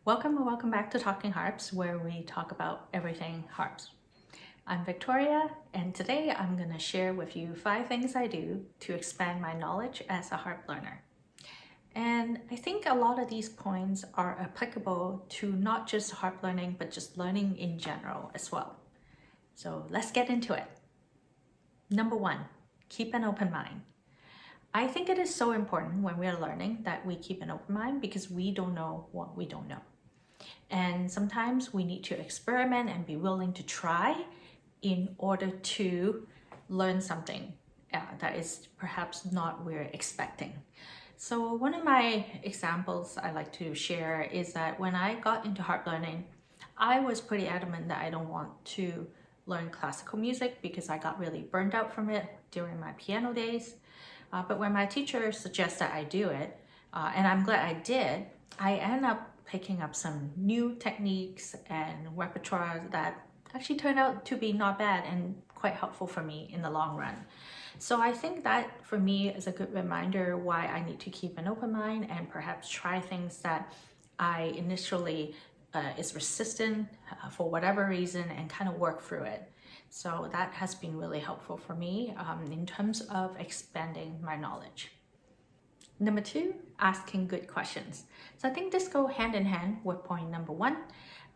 Welcome and welcome back to Talking Harps, where we talk about everything harps. I'm Victoria, and today I'm going to share with you 5 things I do to expand my knowledge as a harp learner. And I think a lot of these points are applicable to not just harp learning, but just learning in general as well. So let's get into it. Number 1, keep an open mind. I think it is so important when we're learning that we keep an open mind because we don't know what we don't know. And sometimes we need to experiment and be willing to try in order to learn something that is perhaps not we're expecting. So one of my examples I like to share is that when I got into harp learning, I was pretty adamant that I don't want to learn classical music because I got really burned out from it during my piano days. But when my teacher suggested I do it, and I'm glad I did, I ended up picking up some new techniques and repertoire that actually turned out to be not bad and quite helpful for me in the long run. So I think that for me is a good reminder why I need to keep an open mind and perhaps try things that I initially is resistant for whatever reason and kind of work through it. So that has been really helpful for me in terms of expanding my knowledge. Number 2, asking good questions. So I think this goes hand in hand with point number 1.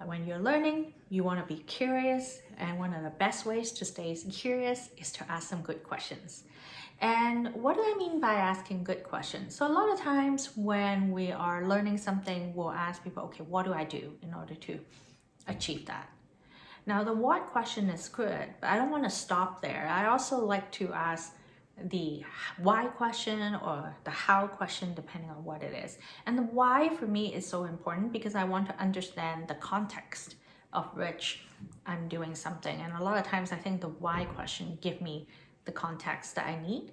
When you're learning, you want to be curious, and one of the best ways to stay curious is to ask some good questions. And what do I mean by asking good questions? So a lot of times when we are learning something, we'll ask people, okay, what do I do in order to achieve that? Now the what question is good, but I don't want to stop there. I also like to ask the why question or the how question, depending on what it is. And the why for me is so important because I want to understand the context of which I'm doing something. And a lot of times I think the why question give me the context that I need.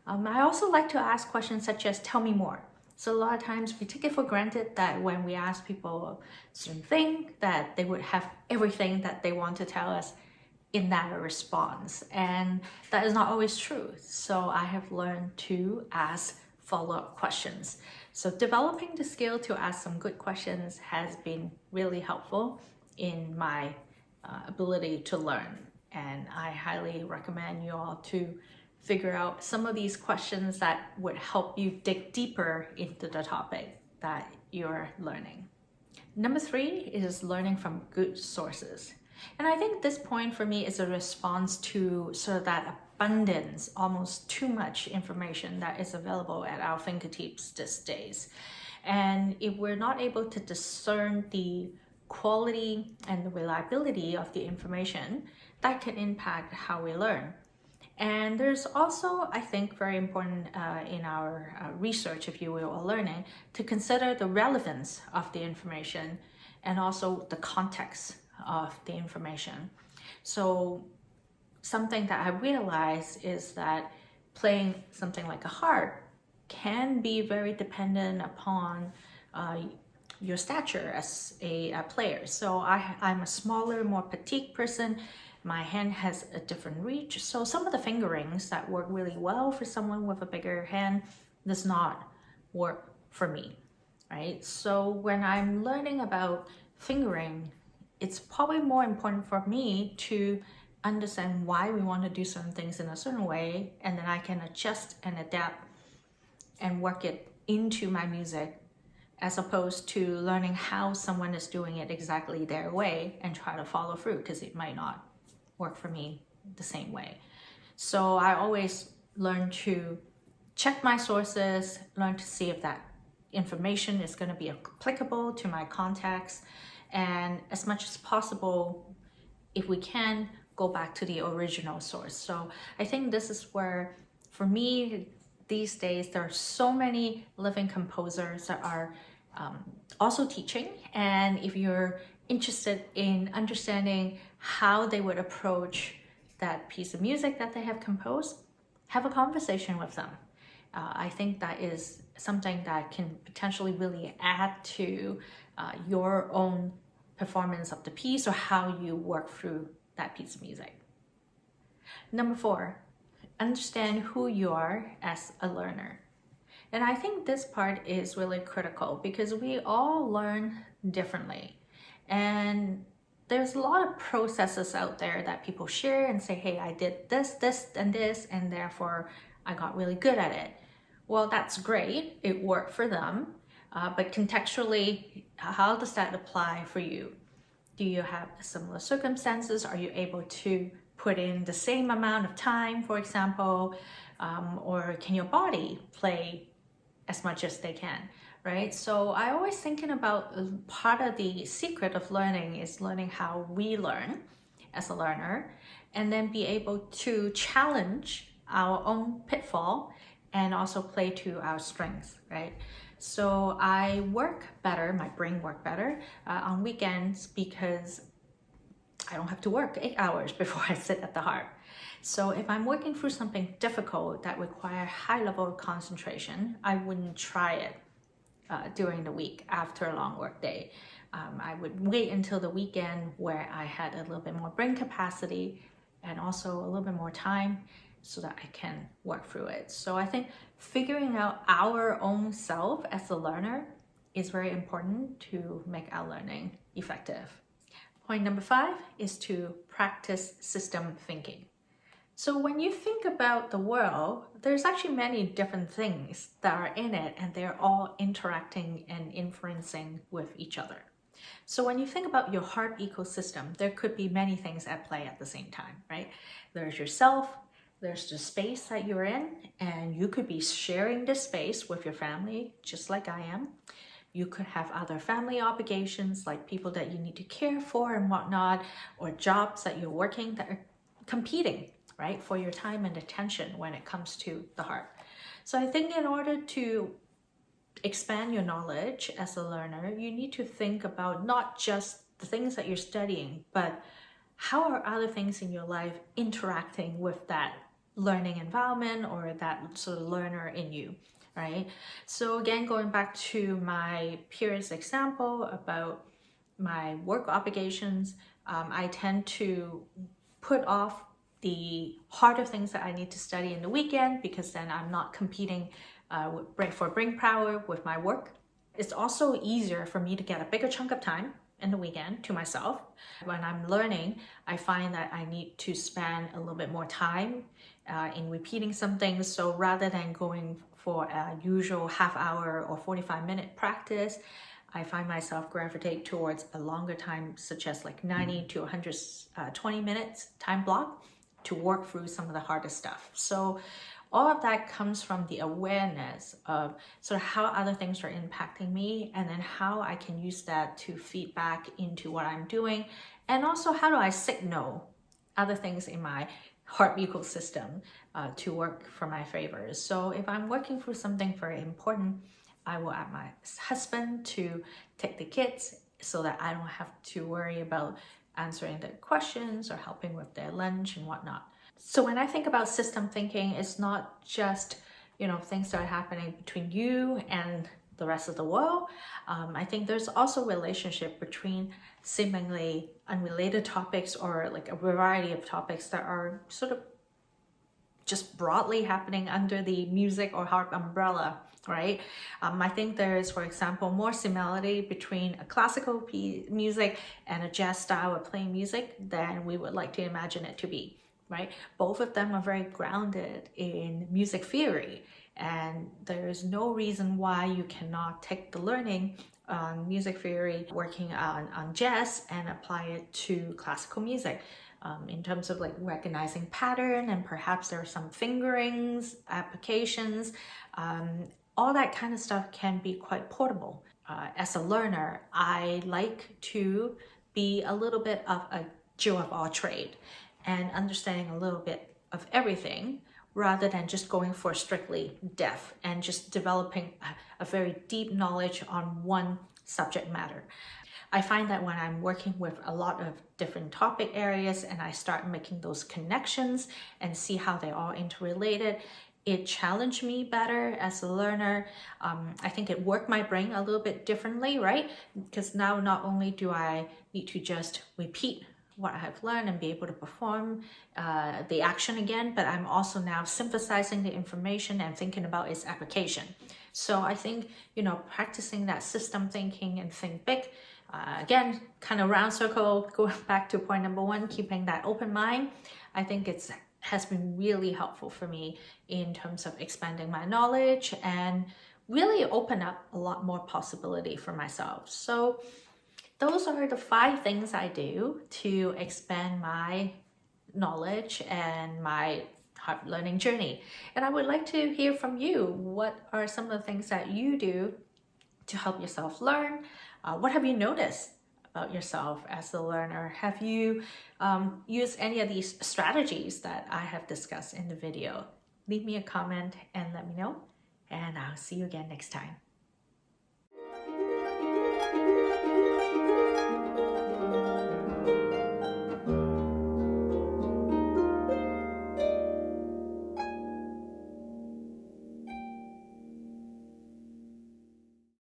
I also like to ask questions such as tell me more. So a lot of times we take it for granted that when we ask people a certain thing that they would have everything that they want to tell us in that response, and that is not always true. So I have learned to ask follow-up questions. So developing the skill to ask some good questions has been really helpful in my ability to learn, and I highly recommend you all to figure out some of these questions that would help you dig deeper into the topic that you're learning. Number 3 is learning from good sources. And I think this point for me is a response to sort of that abundance, almost too much information that is available at our fingertips these days. And if we're not able to discern the quality and the reliability of the information, that can impact how we learn. And there's also, I think, very important in our research, if you will, or learning, to consider the relevance of the information and also the context of the information. So something that I realized is that playing something like a harp can be very dependent upon your stature as a player. So I'm a smaller, more petite person. My hand has a different reach. So some of the fingerings that work really well for someone with a bigger hand does not work for me, right? So when I'm learning about fingering, it's probably more important for me to understand why we want to do certain things in a certain way, and then I can adjust and adapt and work it into my music, as opposed to learning how someone is doing it exactly their way and try to follow through because it might not work for me the same way. So I always learn to check my sources, learn to see if that information is going to be applicable to my context, and as much as possible, if we can, go back to the original source. So I think this is where, for me, these days, there are so many living composers that are also teaching. And if you're interested in understanding how they would approach that piece of music that they have composed, have a conversation with them. I think that is something that can potentially really add to your own performance of the piece or how you work through that piece of music. Number 4, understand who you are as a learner. And I think this part is really critical because we all learn differently. And there's a lot of processes out there that people share and say, hey, I did this, and this, and therefore I got really good at it. Well, that's great. It worked for them. But contextually, how does that apply for you? Do you have similar circumstances? Are you able to put in the same amount of time, for example? Or can your body play as much as they can, right? So I always thinking about part of the secret of learning is learning how we learn as a learner, and then be able to challenge our own pitfall and also play to our strengths, right? So I work better, my brain work better on weekends because I don't have to work 8 hours before I sit at the harp. So if I'm working through something difficult that require high level of concentration, I wouldn't try it during the week after a long work day. I would wait until the weekend where I had a little bit more brain capacity and also a little bit more time so that I can work through it. So I think figuring out our own self as a learner is very important to make our learning effective. Point number 5 is to practice system thinking. So when you think about the world, there's actually many different things that are in it, and they're all interacting and influencing with each other. So when you think about your harp ecosystem, there could be many things at play at the same time, right? There's yourself, there's the space that you're in, and you could be sharing this space with your family, just like I am. You could have other family obligations, like people that you need to care for and whatnot, or jobs that you're working that are competing, right, for your time and attention when it comes to the harp. So I think in order to expand your knowledge as a learner, you need to think about not just the things that you're studying, but how are other things in your life interacting with that learning environment or that sort of learner in you, right? So again, going back to my peers example about my work obligations, I tend to put off the harder things that I need to study in the weekend because then I'm not competing for brain power with my work. It's also easier for me to get a bigger chunk of time in the weekend to myself. When I'm learning, I find that I need to spend a little bit more time in repeating some things. So rather than going for a usual half hour or 45-minute practice, I find myself gravitate towards a longer time, such as like 90 to 120 minutes time block to work through some of the hardest stuff. So all of that comes from the awareness of sort of how other things are impacting me, and then how I can use that to feed back into what I'm doing, and also how do I signal other things in my harp ecosystem to work for my favor. So if I'm working through something very important, I will ask my husband to take the kids so that I don't have to worry about answering their questions or helping with their lunch and whatnot. So when I think about system thinking, it's not just, things that are happening between you and the rest of the world. I think there's also a relationship between seemingly unrelated topics or like a variety of topics that are sort of just broadly happening under the music or harp umbrella, right? I think there is, for example, more similarity between a classical music and a jazz style of playing music than we would like to imagine it to be, right? Both of them are very grounded in music theory, and there is no reason why you cannot take the learning on music theory, working on jazz, and apply it to classical music. In terms of like recognizing pattern, and perhaps there are some fingerings, applications, all that kind of stuff can be quite portable. As a learner, I like to be a little bit of a Jill of all trade and understanding a little bit of everything, rather than just going for strictly depth and just developing a very deep knowledge on one subject matter. I find that when I'm working with a lot of different topic areas and I start making those connections and see how they all interrelated, it challenged me better as a learner. I think it worked my brain a little bit differently, right? Because now not only do I need to just repeat what I have learned and be able to perform the action again, but I'm also now synthesizing the information and thinking about its application. So I think, practicing that system thinking and think big, again, kind of round circle, going back to point number one, keeping that open mind, I think has been really helpful for me in terms of expanding my knowledge and really open up a lot more possibility for myself. So those are the 5 things I do to expand my knowledge and my harp learning journey. And I would like to hear from you. What are some of the things that you do to help yourself learn? What have you noticed about yourself as a learner? Have you used any of these strategies that I have discussed in the video? Leave me a comment and let me know, and I'll see you again next time.